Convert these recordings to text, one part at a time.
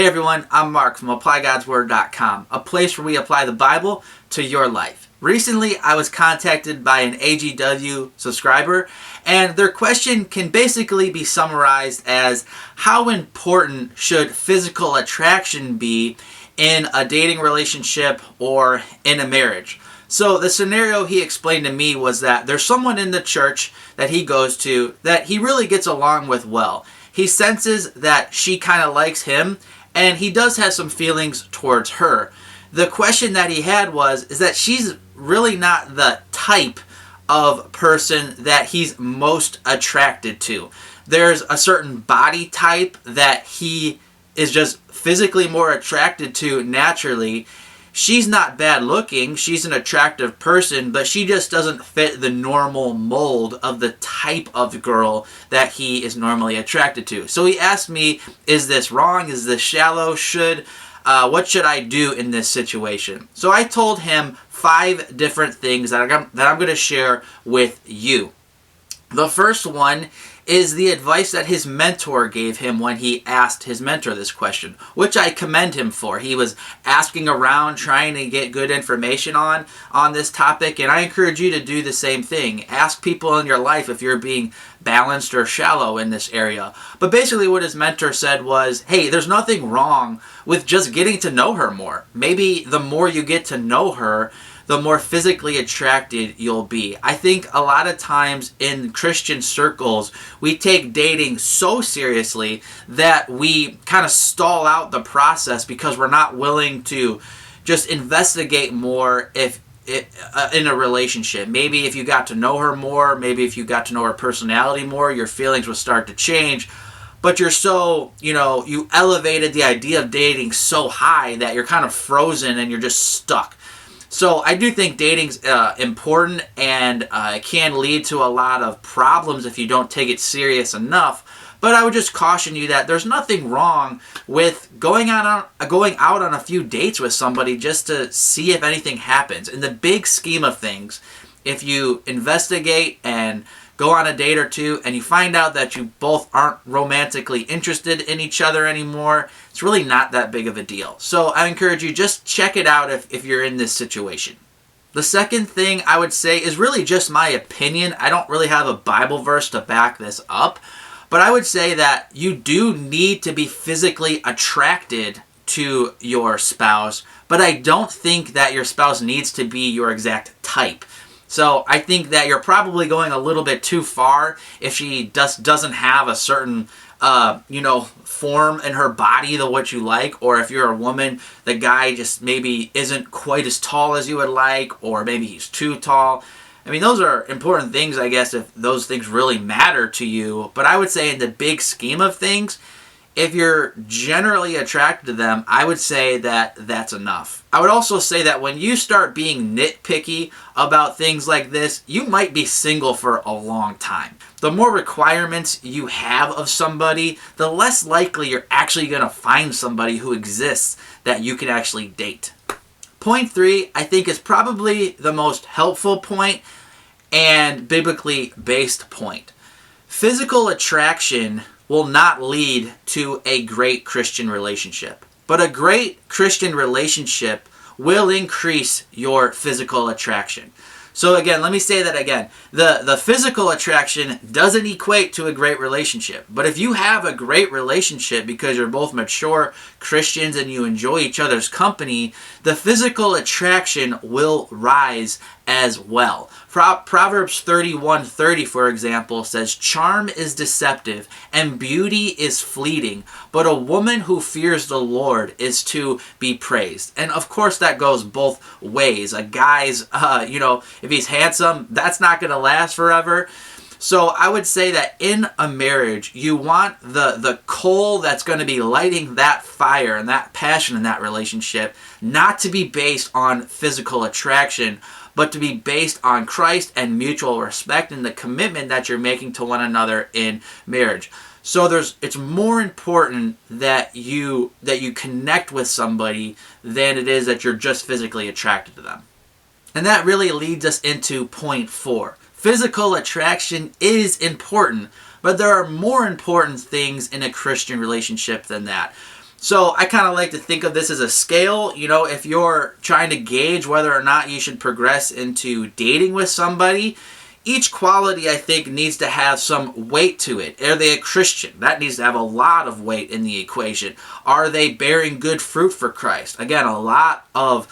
Hey everyone, I'm Mark from ApplyGodsWord.com, a place where we apply the Bible to your life. Recently, I was contacted by an AGW subscriber, and their question can basically be summarized as, how important should physical attraction be in a dating relationship or in a marriage? So the scenario he explained to me was that there's someone in the church that he goes to that he really gets along with well. He senses that she kind of likes him, and he does have some feelings towards her. The question that he had is that she's really not the type of person that he's most attracted to. There's a certain body type that he is just physically more attracted to naturally. She's not bad looking, she's an attractive person, but she just doesn't fit the normal mold of the type of girl that he is normally attracted to. So he asked me, is this wrong? Is this shallow? What should I do in this situation? So I told him 5 different things that I'm going to share with you. The first one is the advice that his mentor gave him when he asked his mentor this question, which I commend him for. He was asking around, trying to get good information on this topic, and I encourage you to do the same thing. Ask people in your life if you're being balanced or shallow in this area. But basically what his mentor said was, hey, there's nothing wrong with just getting to know her more. Maybe the more you get to know her, the more physically attracted you'll be. I think a lot of times in Christian circles, we take dating so seriously that we kind of stall out the process because we're not willing to just investigate more in a relationship. Maybe if you got to know her more, maybe if you got to know her personality more, your feelings will start to change. But you're so, you elevated the idea of dating so high that you're kind of frozen and you're just stuck. So I do think dating's important, and it can lead to a lot of problems if you don't take it serious enough. But I would just caution you that there's nothing wrong with going out on a few dates with somebody just to see if anything happens. In the big scheme of things, if you investigate and go on a date or two and you find out that you both aren't romantically interested in each other anymore, it's really not that big of a deal. So I encourage you, just check it out if you're in this situation. The second thing I would say is really just my opinion. I don't really have a Bible verse to back this up, but I would say that you do need to be physically attracted to your spouse, but I don't think that your spouse needs to be your exact type. So I think that you're probably going a little bit too far if she doesn't have a certain, form in her body that what you like, or if you're a woman, the guy just maybe isn't quite as tall as you would like, or maybe he's too tall. I mean, those are important things, I guess, if those things really matter to you. But I would say in the big scheme of things, if you're generally attracted to them, I would say that that's enough. I would also say that when you start being nitpicky about things like this, you might be single for a long time. The more requirements you have of somebody, the less likely you're actually going to find somebody who exists that you can actually date. Point 3, I think, is probably the most helpful point and biblically based point. Physical attraction will not lead to a great Christian relationship. But a great Christian relationship will increase your physical attraction. So again, let me say that again. The physical attraction doesn't equate to a great relationship. But if you have a great relationship because you're both mature Christians and you enjoy each other's company, the physical attraction will rise as well. Proverbs 31:30, for example, says, "Charm is deceptive and beauty is fleeting, but a woman who fears the Lord is to be praised." And of course that goes both ways. A guy's, if he's handsome, that's not going to last forever. So I would say that in a marriage, you want the coal that's going to be lighting that fire and that passion in that relationship not to be based on physical attraction, but to be based on Christ and mutual respect and the commitment that you're making to one another in marriage. So it's more important that you connect with somebody than it is that you're just physically attracted to them. And that really leads us into point 4. Physical attraction is important, but there are more important things in a Christian relationship than that. So I kind of like to think of this as a scale. You know, if you're trying to gauge whether or not you should progress into dating with somebody, each quality, I think, needs to have some weight to it. Are they a Christian? That needs to have a lot of weight in the equation. Are they bearing good fruit for Christ? Again, a lot of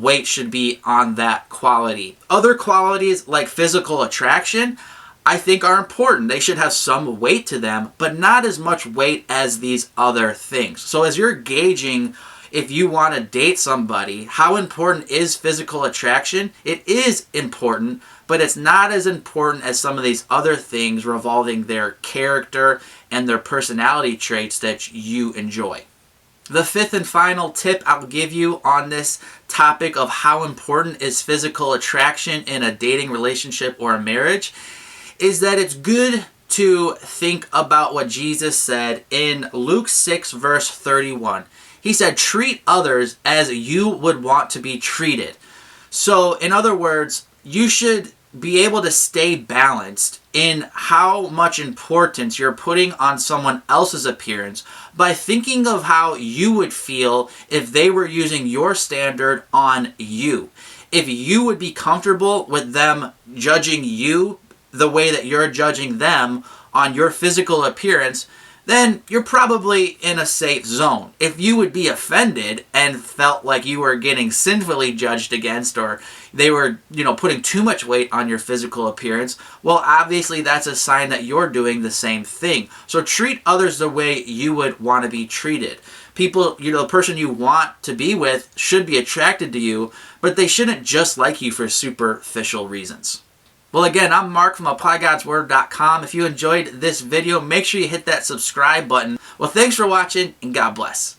weight should be on that quality. Other qualities like physical attraction, I think, are important. They should have some weight to them, but not as much weight as these other things. So as you're gauging if you want to date somebody, how important is physical attraction? It is important, but it's not as important as some of these other things revolving their character and their personality traits that you enjoy. The fifth and final tip I'll give you on this topic of how important is physical attraction in a dating relationship or a marriage is that it's good to think about what Jesus said in Luke 6 verse 31. He said, treat others as you would want to be treated. So in other words, you should be able to stay balanced in how much importance you're putting on someone else's appearance by thinking of how you would feel if they were using your standard on you. If you would be comfortable with them judging you the way that you're judging them on your physical appearance, then you're probably in a safe zone. If you would be offended and felt like you were getting sinfully judged against, or they were, putting too much weight on your physical appearance, well, obviously that's a sign that you're doing the same thing. So treat others the way you would want to be treated. People, the person you want to be with should be attracted to you, but they shouldn't just like you for superficial reasons. Well, again, I'm Mark from ApplyGodsWord.com. If you enjoyed this video, make sure you hit that subscribe button. Well, thanks for watching, and God bless.